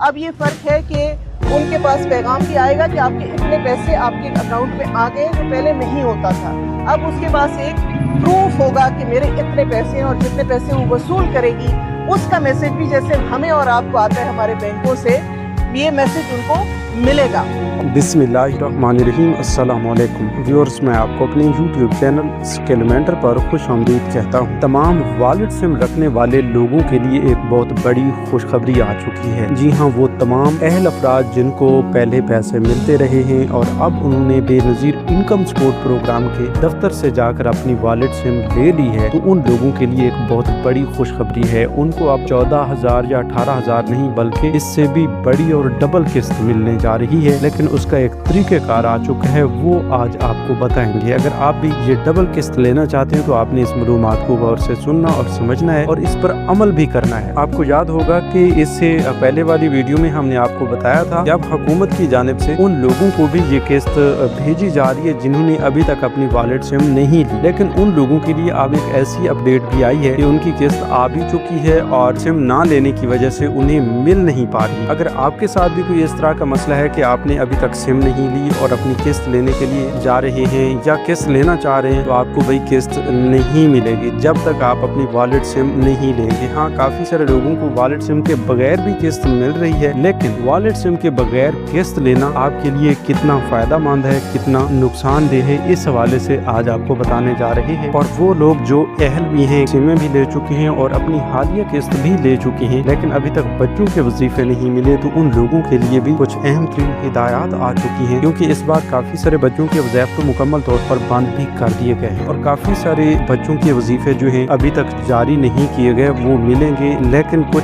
अब ये फ़र्क है कि उनके पास पैगाम भी आएगा कि आपके इतने पैसे आपके अकाउंट में आ गए, जो पहले नहीं होता था। अब उसके पास एक प्रूफ होगा कि मेरे इतने पैसे हैं, और जितने पैसे वो वसूल करेगी उसका मैसेज भी जैसे हमें और आपको आता है हमारे बैंकों से, ये मैसेज उनको मिलेगा। बिस्मिल्लाहिर्रहमानिर्रहीम। अस्सलाम वालेकुम व्यूअर्स, मैं आपको अपने YouTube चैनल स्किलमेंटर पर खुश आमदीद कहता हूँ। तमाम वॉलेट सिम रखने वाले लोगों के लिए एक बहुत बड़ी खुशखबरी आ चुकी है। जी हाँ, वो तमाम अहल अफराद जिनको पहले पैसे मिलते रहे हैं और अब उन्होंने बेनज़ीर इनकम सपोर्ट प्रोग्राम के दफ्तर से जाकर अपनी वॉलेट सिम ले ली है, तो उन लोगों के लिए एक बहुत बड़ी खुशखबरी है। उनको अब 14,000 या 18,000 नहीं बल्कि इससे भी बड़ी और डबल किस्त मिलने जा रही है। लेकिन उसका एक तरीक़ेकार आ चुका है, वो आज आपको बताएंगे। अगर आप भी ये डबल किस्त लेना चाहते हैं तो आपने इस मालूमात को गौर से सुनना और समझना है और इस पर अमल भी करना है। आपको याद होगा कि इससे पहले वाली वीडियो में हमने आपको बताया था कि अब हुकूमत की जानिब से उन लोगों को भी ये किस्त भेजी जा रही है जिन्होंने अभी तक अपनी वॉलेट सिम नहीं ली। लेकिन उन लोगों के लिए अब एक ऐसी अपडेट भी आई है कि उनकी किस्त आ भी चुकी है और सिम ना लेने की वजह से उन्हें मिल नहीं पा रही। अगर आपके साथ भी कोई इस तरह का मसला है कि आपने अभी तक सिम नहीं ली और अपनी किस्त लेने के लिए जा रहे हैं या किस्त लेना चाह रहे हैं, तो आपको भाई किस्त नहीं मिलेगी जब तक आप अपनी वॉलेट सिम नहीं लेंगे। हाँ, काफी सारे लोगों को वॉलेट सिम के बगैर भी किस्त मिल रही है, लेकिन वॉलेट सिम के बगैर किस्त लेना आपके लिए कितना फायदा मंद है, कितना नुकसानदेह है, इस हवाले से आज आपको बताने जा रहे हैं। और वो लोग जो अहल भी हैं, सिमें भी ले चुके हैं और अपनी हालिया किस्त भी ले चुके हैं, लेकिन अभी तक बच्चों के वजीफे नहीं मिले, तो उन लोगों के लिए भी कुछ अहम हिदायत आ चुकी हैं। क्योंकि इस बार काफ़ी सारे बच्चों के वज़ीफ़े तो मुकम्मल तौर पर बंद भी कर दिए गए हैं और काफ़ी सारे बच्चों के वजीफे जो हैं अभी तक जारी नहीं किए गए, वो मिलेंगे लेकिन कुछ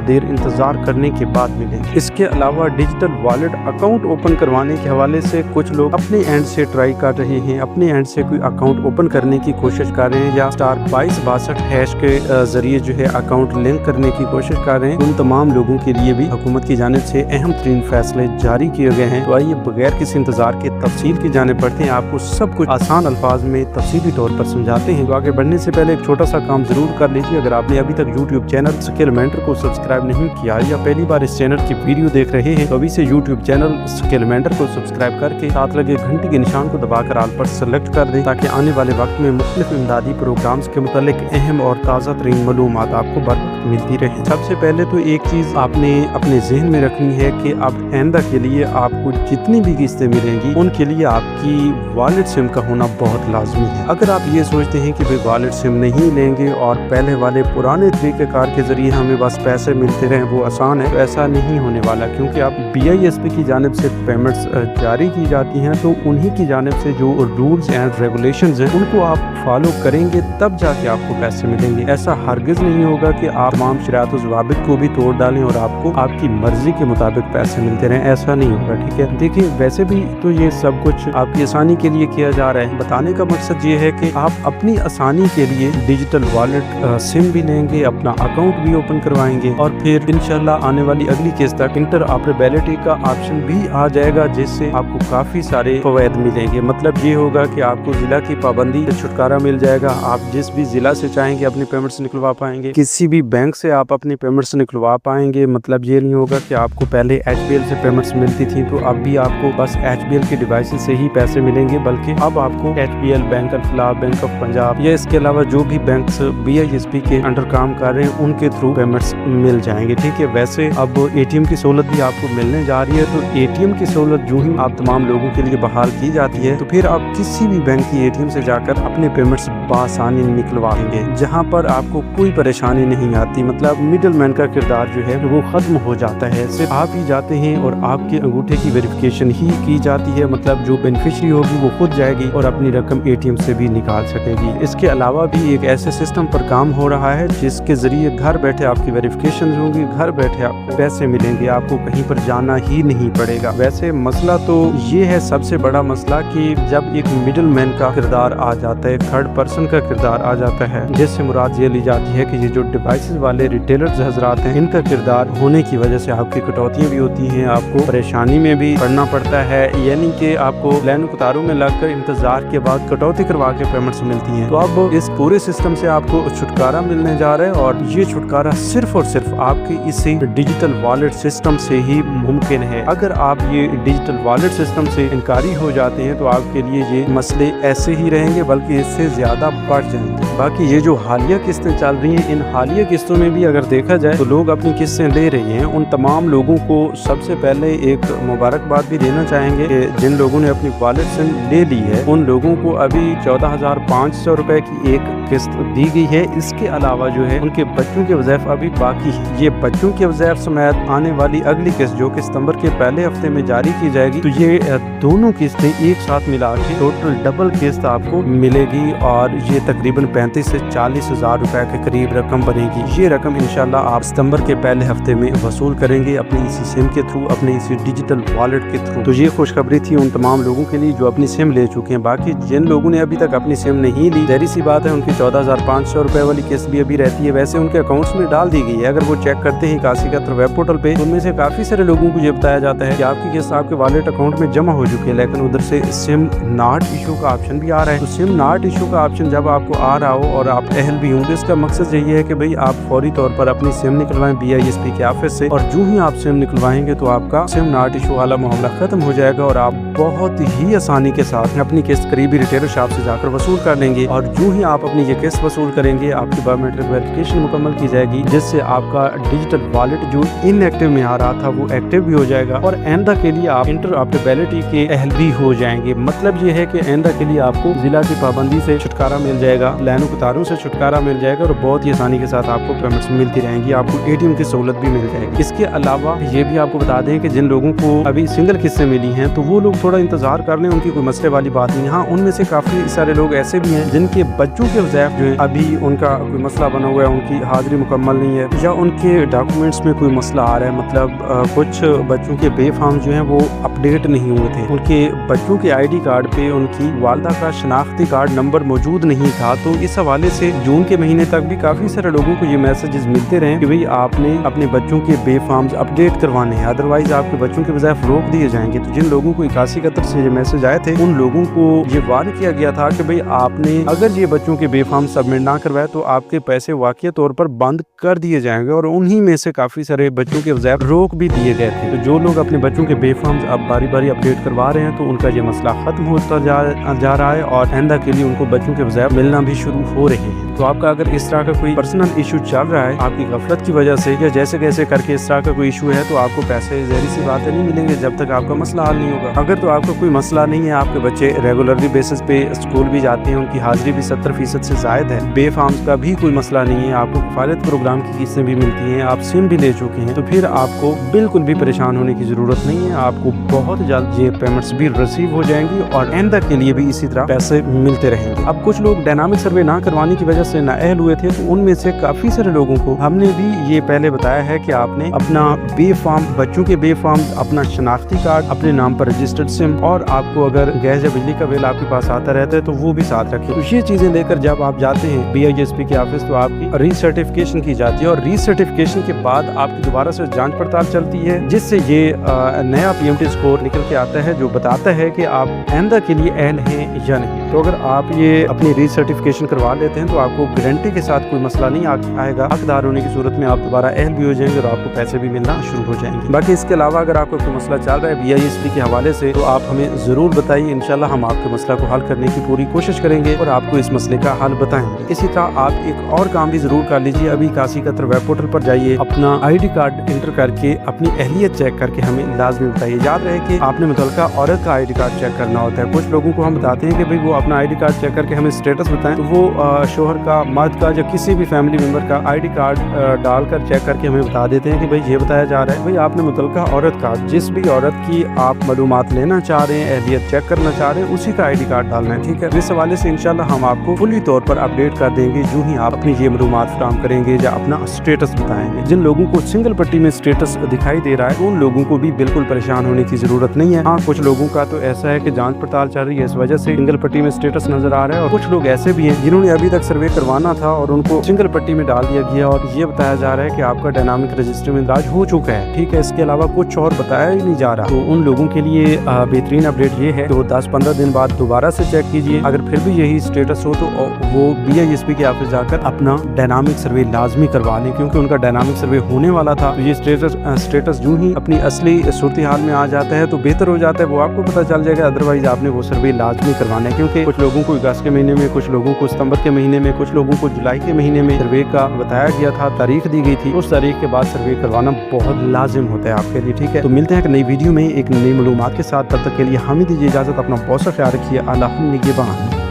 देर इंतज़ार करने के बाद मिलेंगे। इसके अलावा डिजिटल वॉलेट अकाउंट ओपन करवाने के हवाले से कुछ लोग अपने एंड से ट्राई कर रहे हैं, अपने एंड से कोई अकाउंट ओपन करने की कोशिश कर रहे हैं या *2262# के जरिए जो है अकाउंट लिंक करने की कोशिश कर रहे हैं। उन तमाम लोगों के लिए भी हुकूमत की जानिब से अहम तरीन फैसले जारी किए गए हैं। तो आइए बगैर किसी इंतजार के तफसील की जानिब बढ़ते हैं, आपको सब कुछ आसान अल्फाज में तफसीली तौर पर समझाते हैं। तो आगे बढ़ने से पहले एक छोटा सा काम जरूर कर लीजिए। अगर आपने अभी तक YouTube चैनल स्किलमेंटर को सब्सक्राइब नहीं किया या पहली बार इस चैनल की वीडियो देख रहे हैं, तो अभी से YouTube चैनल स्किलमेंटर को सब्सक्राइब करके साथ लगे घंटी के निशान को दबाकर आल पर सेलेक्ट कर दें, ताकि आने वाले वक्त में मुख्तलिफ इमदादी प्रोग्राम्स के मुतालिक अहम और ताज़ा तरीन मालूमात आपको बर वक्त मिलती रहे। सबसे पहले तो एक चीज़ आपने अपने जहन में रखनी है कि अब आइंदा के लिए आपको जितनी भी किस्तें मिलेंगी उनके लिए आपकी वॉलेट सिम का होना बहुत लाजमी है। अगर आप ये सोचते हैं कि भाई वॉलेट सिम नहीं लेंगे और पहले वाले पुराने तरीक़ेकार के जरिए हमें बस पैसे मिलते रहें वो आसान है, तो ऐसा नहीं होने वाला। क्योंकि अब BISP की जानिब से पेमेंट्स जारी की जाती हैं, तो उन्हीं की जानिब से जो रूल्स एंड रेगुलेशंस हैं उनको आप फॉलो करेंगे तब जाके आपको पैसे मिलेंगे। ऐसा हरगिज़ नहीं होगा कि आप तमाम शराइत और ज़वाबित को भी तोड़ डालें और आपको आपकी मर्जी के मुताबिक पैसे मिलते रहें, ऐसा नहीं होगा। ठीक है, देखिए वैसे भी तो ये सब कुछ आपकी आसानी के लिए किया जा रहा है। बताने का मकसद ये है कि आप अपनी आसानी के लिए डिजिटल वॉलेट सिम भी लेंगे, अपना अकाउंट भी ओपन करवाएंगे और फिर इंशाल्लाह आने वाली अगली किस्त तक इंटरऑपरेबिलिटी का ऑप्शन भी आ जाएगा, जिससे आपको काफी सारे फवायद मिलेंगे। मतलब ये होगा कि आपको जिला की पाबंदी से छुटकारा मिल जाएगा, आप जिस भी जिला से चाहेंगे अपनी पेमेंट्स निकलवा पाएंगे, किसी भी बैंक से आप अपनी पेमेंट्स निकलवा पाएंगे। मतलब ये नहीं होगा कि आपको पहले HBL से पेमेंट्स मिलती थी तो अब भी आपको बस HBL के डिवाइस से ही पैसे मिलेंगे, बल्कि अब आपको HBL, bank of Falah, bank of Punjab या इसके अलावा जो भी बैंक्स BISP के अंडर काम कर रहे हैं उनके थ्रू पेमेंट्स मिल जाएंगे। ठीक है, वैसे अब ATM की सहूलत भी आपको मिलने जा रही है, तो ATM की सहूलत जो ही आप तमाम लोगों के लिए बहाल की जाती है, तो फिर आप किसी भी बैंक की ATM से जाकर अपने पेमेंट्स बआसानी निकलवाएंगे, जहाँ पर आपको कोई परेशानी नहीं आती। मतलब मिडल मैन का किरदार जो है वो खत्म हो जाता है, सिर्फ आप ही जाते हैं और आपके अंगूठे की वेरिफिकेशन ही की जाती है। मतलब जो बेनिफिशियरी होगी वो खुद जाएगी और अपनी रकम ATM से भी निकाल सकेगी। इसके अलावा भी एक ऐसे सिस्टम पर काम हो रहा है जिसके जरिए घर बैठे आपकी वेरिफिकेशन होंगी, घर बैठे आपको पैसे मिलेंगे, आपको कहीं पर जाना ही नहीं पड़ेगा। वैसे मसला तो ये है सबसे बड़ा मसला कि जब एक मिडल मैन का किरदार आ जाता है, थर्ड पर्सन का किरदार आ जाता है, जिससे मुराद ये ली जाती है कि ये जो डिवाइसेस वाले रिटेलर्स हजरात हैं इनका किरदार होने की वजह से आपकी कटौतियाँ भी होती हैं, आपको परेशानी में भी पड़ना पड़ता है, यानी कि आपको लाइन कतारों में लगकर इंतजार के बाद कटौती करवा के पेमेंट्स मिलती हैं। तो अब इस पूरे सिस्टम से आपको छुटकारा मिलने जा रहा है और ये छुटकारा सिर्फ और सिर्फ आपके इसी डिजिटल वॉलेट सिस्टम से ही मुमकिन है। अगर आप ये डिजिटल वॉलेट सिस्टम से इनकारी हो जाते हैं तो आपके लिए ये मसले ऐसे ही रहेंगे, बल्कि इससे ज्यादा बढ़ जाएंगे। बाकी ये जो हालिया किस्तें चल रही हैं, इन हालिया किस्तों में भी अगर देखा जाए तो लोग अपनी किस्तें ले रहे हैं। उन तमाम लोगों को सबसे पहले एक मुबारकबाद भी देना चाहेंगे कि जिन लोगों ने अपनी वॉलेट सिम ले ली है, उन लोगों को अभी 14,500 रुपए की एक किस्त दी गई है। इसके अलावा जो है उनके बच्चों के वज़ैफ़ अभी बाकी है। ये बच्चों के वज़ैफ़ समेत आने वाली अगली किस्त जो कि सितंबर के पहले हफ्ते में जारी की जाएगी, तो ये दोनों किस्तें एक साथ मिला के टोटल डबल किस्त आपको मिलेगी और ये तकरीबन 35 से 40 हज़ार रुपए के करीब रकम बनेगी। ये रकम इंशाल्लाह आप सितंबर के पहले हफ्ते में वसूल करेंगे अपनी इसी सिम के थ्रू, अपने इसी डिजिटल वॉलेट के थ्रू। तो ये खुशखबरी थी उन तमाम लोगों के लिए जो अपनी सिम ले चुके हैं। बाकी जिन लोगों ने अभी तक अपनी सिम नहीं ली, जाहिर सी बात है उनकी 14,500 रुपए वाली किस्त भी अभी रहती है। वैसे उनके अकाउंट्स में डाल दी गई है। अगर वो चेक करते हैं काशी कतर वेब पोर्टल पे, उनमें से काफी सारे लोगों को ये बताया जाता है कि आपकी किस्त आपके वॉलेट अकाउंट में जमा हो चुकी है, लेकिन उधर से सिम नॉट इशू का ऑप्शन भी आ रहा है। तो सिम नॉट इशू का ऑप्शन जब आपको आ रहा हो और आप अहल भी होंगे, इसका मकसद यही है कि भाई आप फौरी तौर पर अपनी सिम निकलवाएं BISP के ऑफिस से, और जो ही आप सिम निकलवाएंगे तो आपका सिम नॉट इशू वाला मामला खत्म हो जाएगा और आप बहुत ही आसानी के साथ अपनी किस्त करीबी रिटेलर शॉप से जाकर वसूल कर लेंगे। और जो ही आप अपनी ये किस्त वसूल करेंगे, आपकी बायोमेट्रिक वेरिफिकेशन मुकम्मल की जाएगी, जिससे आपका डिजिटल वॉलेट जो इनएक्टिव में आ रहा था वो एक्टिव भी हो जाएगा और आइंदा के लिए आप इंटरऑपरेबिलिटी के अहल भी हो जाएंगे। मतलब ये है कि आइंदा के लिए आपको जिला की पाबंदी से छुटकारा मिल जाएगा, लाइनों कतारों से छुटकारा मिल जाएगा और बहुत ही आसानी के साथ आपको पेमेंट्स मिलती रहेंगी। आपको ATM की सहूलत भी मिल जाएगी। इसके अलावा ये भी आपको बता दें कि जिन लोगों को अभी सिंगल किस्तें मिली हैं तो वो लोग थोड़ा इंतजार कर लें, उनकी कोई मसले वाली बात नहीं। हाँ, उनमें से काफी सारे लोग ऐसे भी हैं जिनके बच्चों के वज़ैफ़ जो है अभी उनका कोई मसला बना हुआ है, उनकी हाजिरी मुकम्मल नहीं है या उनके डॉक्यूमेंट्स में कोई मसला आ रहा है। मतलब कुछ बच्चों के बे फॉर्म जो हैं वो अपडेट नहीं हुए थे, उनके बच्चों के ID कार्ड पे उनकी वालदा का शनाख्ती कार्ड नंबर मौजूद नहीं था। तो इस हवाले से जून के महीने तक भी काफी सारे लोगों को ये मैसेजेस मिलते रहे कि भाई आपने अपने बच्चों के बे फॉर्म्स अपडेट करवाने हैं, अदरवाइज आपके बच्चों के वज़ैफ़ रोक दिए जाएंगे। तो जिन लोगों को काशी कतर से ये मैसेज आए थे, उन लोगों को ये वार्न किया गया था कि भाई आपने अगर ये बच्चों के बे फॉर्म सबमिट ना करवाए तो आपके पैसे वाक़ई तौर पर बंद कर दिए जाएंगे। और उन्हीं में से काफी सारे बच्चों के वज़ैफ़ रोक भी दिए गए थे। तो जो लोग अपने बच्चों के बे फॉर्म्स अब बारी बारी अपडेट करवा रहे हैं तो उनका ये मसला खत्म होता जा रहा है और आइंदा के लिए उनको बच्चों के वज़ैफ़ मिलना भी शुरू हो रहे हैं। तो आपका अगर इस तरह का कोई पर्सनल इशू चल रहा है आपकी गफलत की वजह से या जैसे कैसे करके इस तरह का कोई इशू है, तो आपको पैसे ज़ाहिर सी बात है नहीं मिलेंगे जब तक आपका मसला हल नहीं होगा। अगर तो आपका कोई मसला नहीं है, आपके बच्चे रेगुलरली बेसिस पे स्कूल भी जाते हैं, उनकी हाजिरी भी 70% से ज़ायद है, बे फॉर्म्स का भी कोई मसला नहीं है, आपको कफालत प्रोग्राम की किस्तें भी मिलती हैं, आप सिम भी ले चुके हैं, तो फिर आपको बिल्कुल भी परेशान होने की ज़रूरत नहीं है। आपको बहुत जल्द ये पेमेंट्स भी रिसीव हो जाएंगी और आइंदा के लिए भी इसी तरह पैसे मिलते रहेंगे। अब कुछ लोग डायनामिक सर्वे ना करवाने की वजह से नाअहल हुए थे, तो उनमें से काफ़ी सारे लोगों को हमने भी ये पहले बताया है कि आपने अपना बे फॉर्म, बच्चों के बे फॉर्म, अपना शनाख्ती कार्ड, अपने नाम पर रजिस्टर्ड सिम और आपको अगर गैस या बिजली का बिल आपके पास आता रहता है तो वो भी साथ रखें। तो ये चीज़ें लेकर जब आप जाते हैं BISP के ऑफिस तो आपकी रीसर्टिफिकेशन की जाती है और रीसर्टिफिकेशन के बाद आपकी दोबारा से जांच पड़ताल चलती है, जिससे ये नया PMT स्कोर निकल के आता है जो बताता है कि आप आइंदा के लिए अहल हैं या नहीं। तो अगर आप ये अपनी रीसर्टिफिकेशन करवा लेते हैं तो आपको गारंटी के साथ कोई मसला नहीं आएगा। हकदार होने की सूरत में आप दोबारा अहल भी हो जाएंगे और आपको पैसे भी मिलना शुरू हो जाएंगे। बाकी इसके अलावा अगर आपको कोई मसला चल रहा है BISP के हवाले से तो आप हमें ज़रूर बताइए, इंशाल्लाह हम आपके मसला को हल करने की पूरी कोशिश करेंगे और आपको इस मसले का हल बताएंगे। इसी तरह आप एक और काम भी ज़रूर कर लीजिए, अभी काशी कतर वेब पोर्टल पर जाइए, अपना ID कार्ड इंटर करके अपनी अहलियत चेक करके हमें लाजमी बताइए। याद रहे कि आपने मुतल्लिका औरत का ID कार्ड चेक करना होता है। कुछ लोगों को हम बताते हैं कि भाई वो अपना ID कार्ड चेक करके हमें स्टेटस बताएं, तो वो शोहर का, मर्द का या किसी भी फैमिली मेम्बर का ID कार्ड डालकर चेक करके हमें बता देते हैं कि भाई ये बताया जा रहा है भाई आपने मुतल्लिका औरत का, जिस भी औरत की आप मालूमात लेना चाह रहे हैं, अहलियत चेक करना चाह रहे हैं, उसी का ID कार्ड डालना है। ठीक है, इस हवाले से इंशाल्लाह हम आपको फुली तौर पर अपडेट कर देंगे जो ही आप अपनी ये मालूमात फराहम करेंगे या अपना स्टेटस बताएंगे। जिन लोगों को सिंगल पट्टी में स्टेटस दिखाई दे रहा है उन लोगों को भी बिल्कुल परेशान होने की जरूरत नहीं है। हाँ, कुछ लोगों का तो ऐसा है कि जांच पड़ताल चल रही है, इस वजह से सिंगल पट्टी में स्टेटस नजर आ रहा है, और कुछ लोग ऐसे भी हैं जिन्होंने अभी तक सर्वे करवाना था और उनको सिंगल पट्टी में डाल दिया गया और ये बताया जा रहा है कि आपका डायनामिक रजिस्टर में इंदराज हो चुका चुका है। ठीक है, इसके अलावा कुछ और बताया ही नहीं जा रहा। तो उन लोगों के लिए बेहतरीन अपडेट ये है तो 10-15 दिन बाद दोबारा से चेक कीजिए, अगर फिर भी यही स्टेटस हो तो वो BISP के ऑफिस जाकर अपना डायनामिक सर्वे लाजमी करवा लें, क्योंकि उनका डायनामिक सर्वे होने वाला था। तो ये स्टेटस यूं ही अपनी असली सूरत हाल में आ जाता है तो बेहतर हो जाता है, वो आपको पता चल जाएगा। अदरवाइज आपने वो सर्वे लाजमी करवाना है, क्योंकि कुछ लोगों को अगस्त के महीने में, कुछ लोगों को सितंबर के महीने में, कुछ लोगों को जुलाई के महीने में सर्वे का बताया गया था, तारीख दी गई थी। उस तारीख के बाद सर्वे करवाना बहुत लाजिम होता है आपके लिए। ठीक है, तो मिलते हैं एक नई वीडियो में एक नई मालूमात के साथ। तब तक के लिए हमें दीजिए इजाजत। अपना बहुत सा ख्याल रखिए। अल्लाह निगहबान।